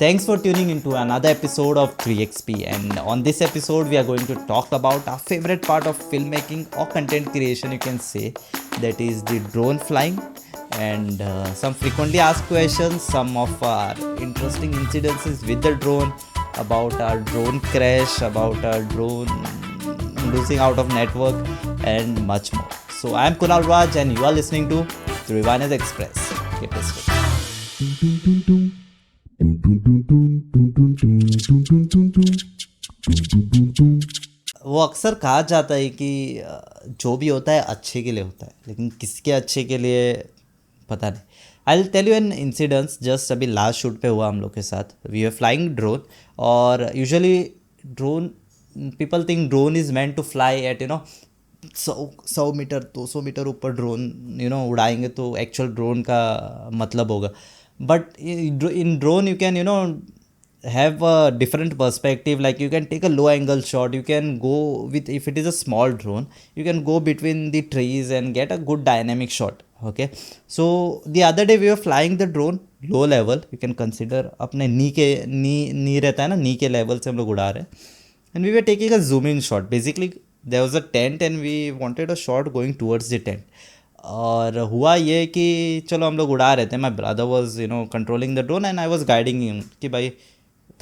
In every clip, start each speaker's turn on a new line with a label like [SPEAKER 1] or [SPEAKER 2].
[SPEAKER 1] Thanks for tuning into another episode of 3XP. And on this episode, we are going to talk about our favorite part of filmmaking or content creation, you can say, that is the drone flying. And some frequently asked questions, some of our interesting incidences with the drone, about our drone crash, about our drone losing out of network, and much more. So, I am Kunal Raj, and you are listening to Trivanas Express. Keep listening. वो अक्सर कहा जाता है कि जो भी होता है अच्छे के लिए होता है, लेकिन किसके अच्छे के लिए पता नहीं. I will tell you an incidence. Just अभी लास्ट शूट पे हुआ हम लोग के साथ. वी आर फ्लाइंग ड्रोन, और usually drone, people think drone is meant to fly at 100 metre 200 metre ऊपर ड्रोन उड़ाएंगे तो एक्चुअल ड्रोन का मतलब होगा. But in drone you can have a different perspective. Like you can take a low angle shot, you can go with, if it is a small drone, you can go between the trees and get a good dynamic shot. Okay, so the other day we were flying the drone low level. You can consider अपने नी रहता है ना, नी के level से हम लोग उड़ा रहे हैं. And we were taking a zoom in shot. Basically there was a tent and we wanted a shot going towards the tent. और हुआ ये कि चलो हम लोग उड़ा रहे थे. My brother was controlling the drone and I was guiding him कि भाई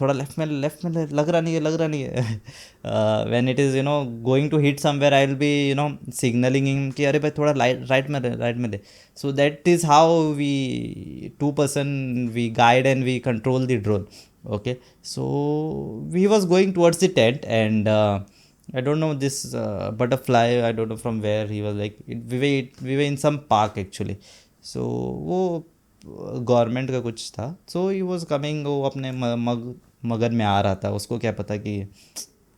[SPEAKER 1] थोड़ा लेफ्ट में लग रहा नहीं है. When it is going to hit somewhere, I will be signalling him कि अरे भाई थोड़ा राइट में दे. So that is how we 2 person we guide and we control the drone. Okay, so we was going towards the tent and I don't know this butterfly. I don't know from where he was. Like we were in some park actually. So वो government का कुछ था. So he was coming. वो अपने मगन में आ रहा था. उसको क्या पता कि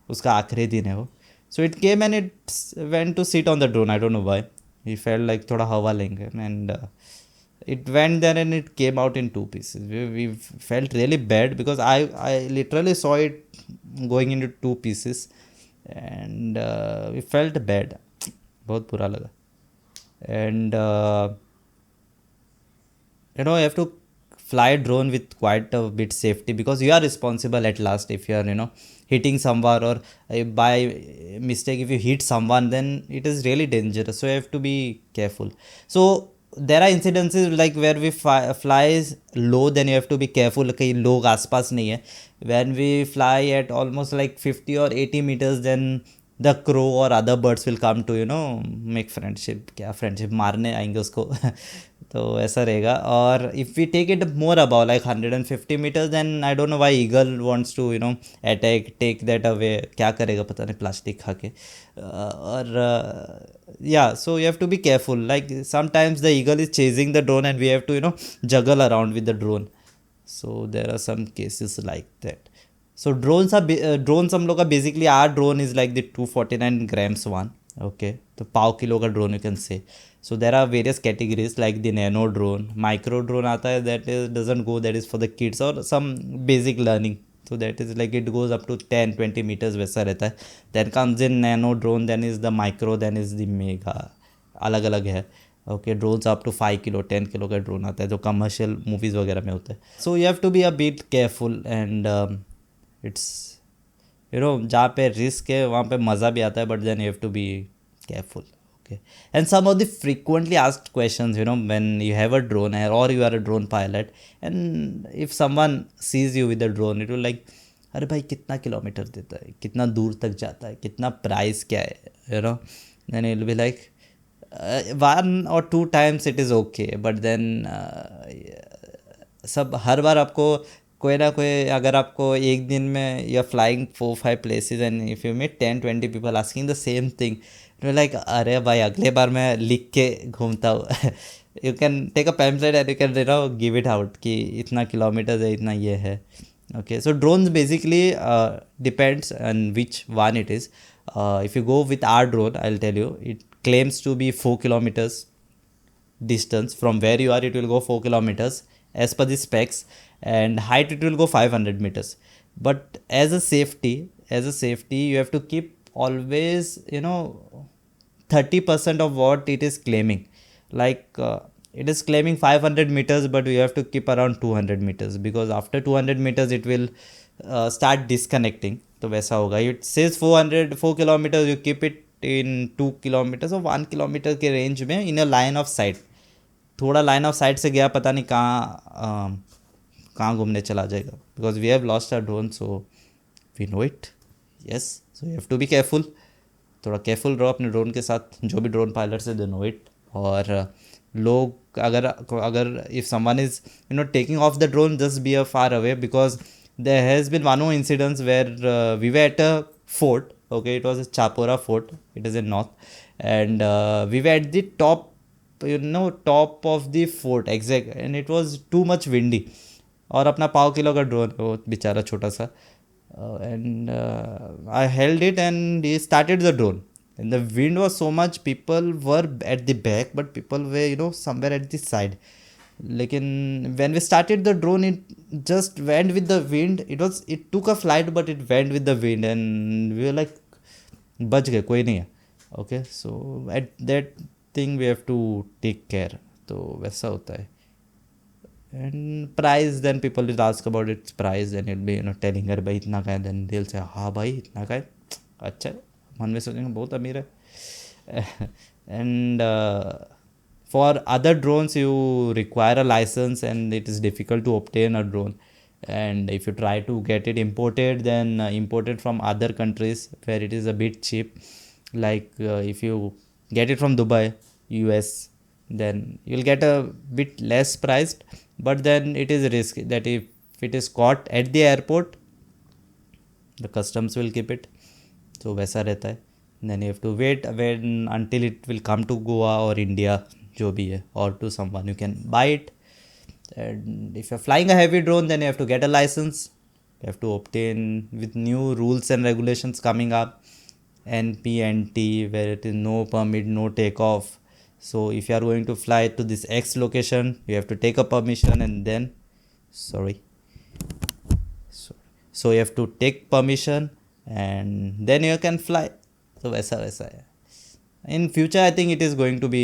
[SPEAKER 1] उसका आखिरी दिन है वो. So it came and it went to sit on the drone. I don't know why. He felt like थोड़ा हवा लेंगे and it went there and it came out in 2 pieces. We felt really bad because I literally saw it going into 2 pieces. And we felt bad. बहुत बुरा लगा. And you have to fly a drone with quite a bit safety, because you are responsible at last. If you are hitting someone, or by mistake if you hit someone, then it is really dangerous. So you have to be careful. So there are incidences like where we fly low, then you have to be careful कि लोग आसपास नहीं है. When we fly at almost like 50 or 80 meters, then the crow or other birds will come to make friendship. क्या friendship, मारने आएंगे उसको. तो ऐसा रहेगा. और if we take it more above like 150 meters, then I don't know why eagle wants to attack, take that away. क्या करेगा पता नहीं, प्लास्टिक खा के. और yeah, so you have to be careful. Like sometimes the eagle is chasing the drone and we have to juggle around with the drone. So there are some cases like that. So drones are drones हम लोग का basically, our drone is like the 249 grams one. Okay, तो पाव kilo का drone you can say. So there are various categories like the nano drone, micro drone आता है, that is doesn't go, that is for the kids or some basic learning. So that is like it goes up to 10-20 meters वैसा रहता है. Then comes in nano drone, then is the micro, then is the mega. अलग अलग है. Okay, drones up to 5 kilo 10 kilo का drone आता है जो कमर्शियल मूवीज़ वगैरह में होता है. So you have to be a bit careful. And it's जहाँ पे रिस्क है वहाँ पे मज़ा भी आता है, but then you have to be careful. Okay, and some of the frequently asked questions, when you have a drone or you are a drone pilot, and if someone sees you with a drone, it will like, अरे भाई कितना kilometre देता है, कितना दूर तक जाता है, कितना प्राइस क्या है, then it will be like 1 or 2 times it is okay, but then सब हर बार आपको कोई ना कोई, अगर आपको एक दिन में you are flying 4-5 places and if you meet 10-20 people asking the same thing, like अरे भाई अगले बार मैं लिख के घूमता हूँ. You can take a pamphlet and you can give it out कि इतना किलोमीटर है, इतना ये है. Okay, so drones basically depends on which one it is. If you go with our drone, I will tell you, it claims to be 4 kilometers distance from where you are. It will go 4 kilometers as per the specs, and height it will go 500 meters. But as a safety, you have to keep always 30% of what it is claiming. Like it is claiming 500 meters, but we have to keep around 200 meters, because after 200 meters it will start disconnecting. तो वैसा होगा. It says 4 kilometers, you keep it in 2 kilometers or 1 kilometer के रेंज में in a line of sight. थोड़ा line of sight से गया, पता नहीं कहाँ घूमने चला जाएगा, because we have lost our drone, so we know it. Yes, so you have to be careful. थोड़ा केयरफुल रहो अपने ड्रोन के साथ. जो भी ड्रोन पायलट से दे नो इट. और लोग अगर if someone is taking off the drone, just be a far away, because there has been one more incidents where we were at a fort. Okay, it was a Chapora fort. It is in north, and we were at the top of the fort exact, and it was too much windy. और अपना 5 kilo का drone, वो बेचारा छोटा सा, and I held it and he started the drone, and the wind was so much, people were at the back but people were somewhere at the side. लेकिन when we started the drone, it just went with the wind. It took a flight but it went with the wind, and we were like, बच गए, कोई नहीं है. Okay, so at that thing we have to take care. तो वैसा होता है. And price, then people will ask about its price, then it be telling अरे भाई इतना का है, देन दिल से हाँ भाई इतना का है, अच्छा है. मन में सोचेंगे बहुत अमीर है. And for other drones you require a license and it is difficult to obtain a drone. And if you try to get it imported, then imported from other countries where it is a bit cheap, like if you get it from Dubai, US, then you'll get a bit less priced, but then it is risky that if it is caught at the airport, the customs will keep it. So वैसा रहता है. Then you have to wait until it will come to Goa or India, जो भी है, or to someone you can buy it. And if you're flying a heavy drone, then you have to get a license. You have to obtain, with new rules and regulations coming up, NPNT, where it is no permit, no takeoff. So if you are going to fly to this X location, you have to take a permission, and then so you have to take permission and then you can fly. So वैसा है. In future I think it is going to be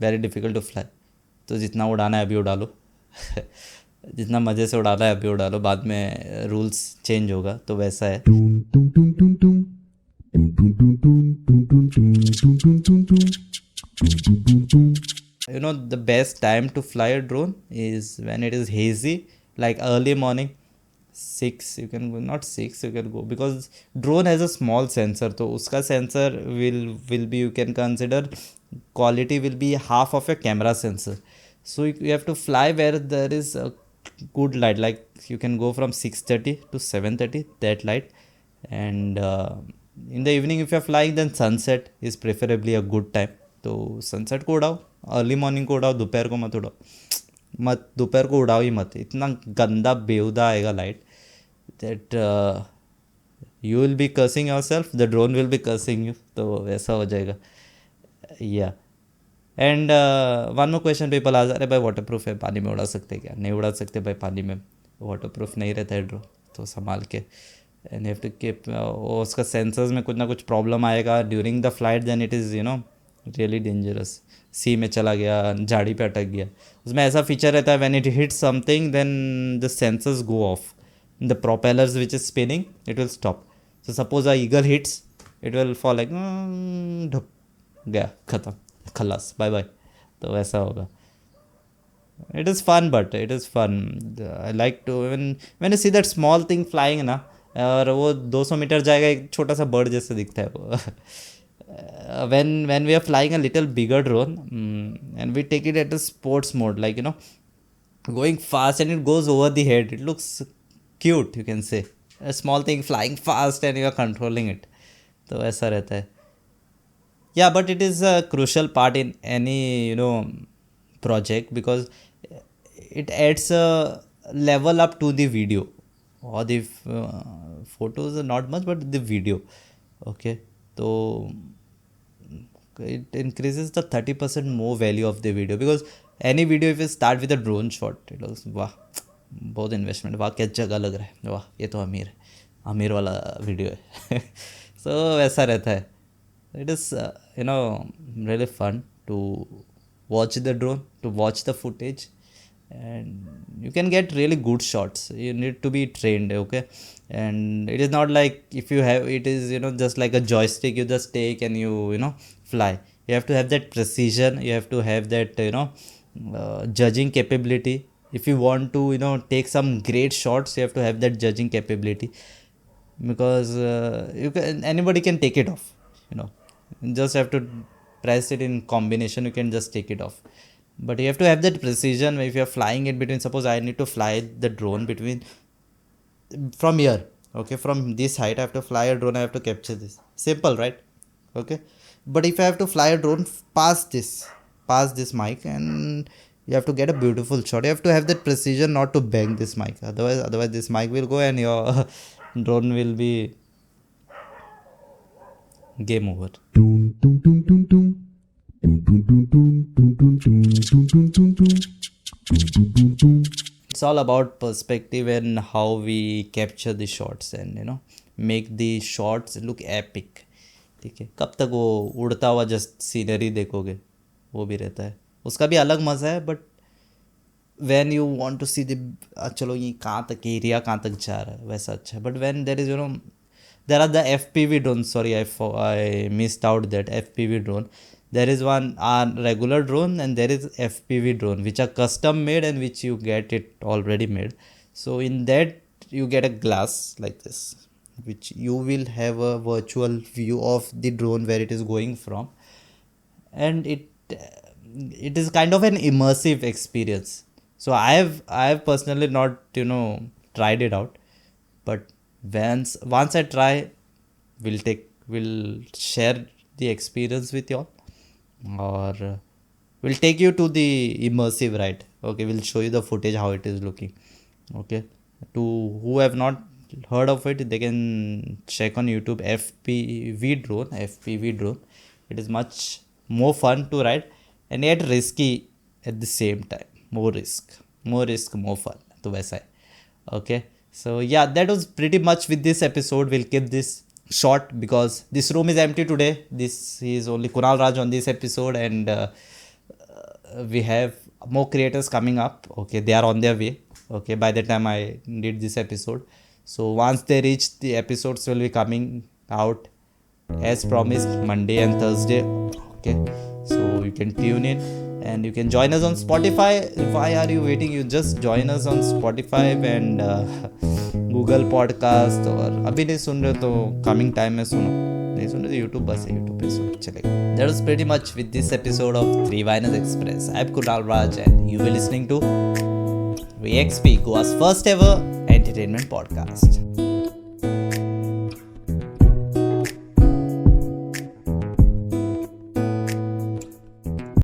[SPEAKER 1] very difficult to fly. तो जितना उड़ाना है अभी उड़ा लो. जितना मज़े से उड़ाना है अभी उड़ा लो, बाद में रूल्स चेंज होगा. तो वैसा है. The best time to fly a drone is when it is hazy, like early morning. 6 you can go, not 6 you can go, because drone has a small sensor, तो उसका sensor will be, you can consider quality will be half of your camera sensor. So you have to fly where there is a good light, like you can go from 6:30 to 7:30, that light. And in the evening if you are flying, then sunset is preferably a good time. तो sunset को उड़ाओ, early morning को उड़ाओ, दोपहर को मत उड़ाओ. दोपहर को उड़ाओ ही मत, इतना गंदा बेहुदा आएगा light that you will be cursing yourself, the drone will be cursing you. तो वैसा हो जाएगा. या and one more question people आज, अरे भाई वाटर प्रूफ है, पानी में उड़ा सकते क्या? नहीं उड़ा सकते भाई, पानी में वाटर प्रूफ नहीं रहता है ड्रोन, तो संभाल के. एंड हैव टू कीप, उसका सेंसर्स में कुछ ना कुछ प्रॉब्लम आएगा during the flight, then it is really dangerous. Sea में चला गया, झाड़ी पे अटक गया. उसमें ऐसा फीचर रहता है, when it hit something then the sensors go off, the propellers which is spinning, it will stop. So suppose a eagle hits, it will fall like ढप, गया, ख़त्म, खलास, बाय बाय. तो वैसा होगा. It is fun, but it is fun. I like to when you see that small thing flying ना, और वो 200 मीटर जाएगा, एक छोटा सा बर्ड जैसे दिखता है वो. when we are flying a little bigger drone, and we take it at a sports mode, like going fast, and it goes over the head, it looks cute, you can say, a small thing flying fast and you are controlling it. तो ऐसा रहता है. Yeah, but it is a crucial part in any project, because it adds a level up to the video, or the photos are not much, but the video. Okay, so it increases the 30% more value of the video, because any video if you start with a drone shot, it was वाह बहुत investment, वाह क्या जगह लग रहा है, वाह ये तो अमीर है, अमीर वाला वीडियो है. सो वैसा रहता है. It is really fun to watch the drone, to watch the footage, and you can get really good shots. You need to be trained, okay? And it is not like if you have it is, just like a joystick you just take and you fly. You have to have that precision, you have to have that judging capability. If you want to take some great shots, you have to have that judging capability, because anybody can take it off. You just have to press it in combination, you can just take it off. But you have to have that precision. If you're flying it between, suppose I need to fly the drone between from here, okay, from this height I have to fly a drone, I have to capture this, simple, right? Okay. But if I have to fly a drone past this mic, and you have to get a beautiful shot, you have to have that precision not to bang this mic, otherwise this mic will go and your drone will be game over. It's all about perspective and how we capture the shots and make the shots look epic. ठीक है, कब तक वो उड़ता हुआ just scenery देखोगे, वो भी रहता है, उसका भी अलग मज़ा है. But when you want to see the चलो ये कहाँ तक एरिया कहाँ तक जा रहा है, वैसा अच्छा है. But when there is there are the FPV drones. Sorry, I missed out that FPV drone. There is one regular drone and there is FPV drone, which are custom made and which you get it already made. So in that you get a glass like this, which you will have a virtual view of the drone where it is going from, and it is kind of an immersive experience. So I have personally not tried it out, but once I try, we'll share the experience with y'all, or we'll take you to the immersive ride. Okay, we'll show you the footage how it is looking. Okay, to who have not heard of it, they can check on YouTube FPV drone. It is much more fun to ride and yet risky at the same time. More risk, more fun. तो वैसा है. Okay. So yeah, that was pretty much with this episode. We'll keep this short because this room is empty today. This is only Kunal Raj on this episode, and we have more creators coming up. Okay, they are on their way. Okay, by the time I did this episode. So once they reach, the episodes will be coming out as promised, Monday and Thursday. Okay, so you can tune in. And you can join us on Spotify. Why are you waiting? You just join us on Spotify and Google Podcast. और अभी नहीं सुन रहे तो coming time में सुनो. नहीं सुन रहे तो YouTube बस है, YouTube पे सुनो चलेगा. That was pretty much with this episode of Three Viners Express. I'm Kunal Raj and you were listening to VXP, Goa's first ever entertainment podcast.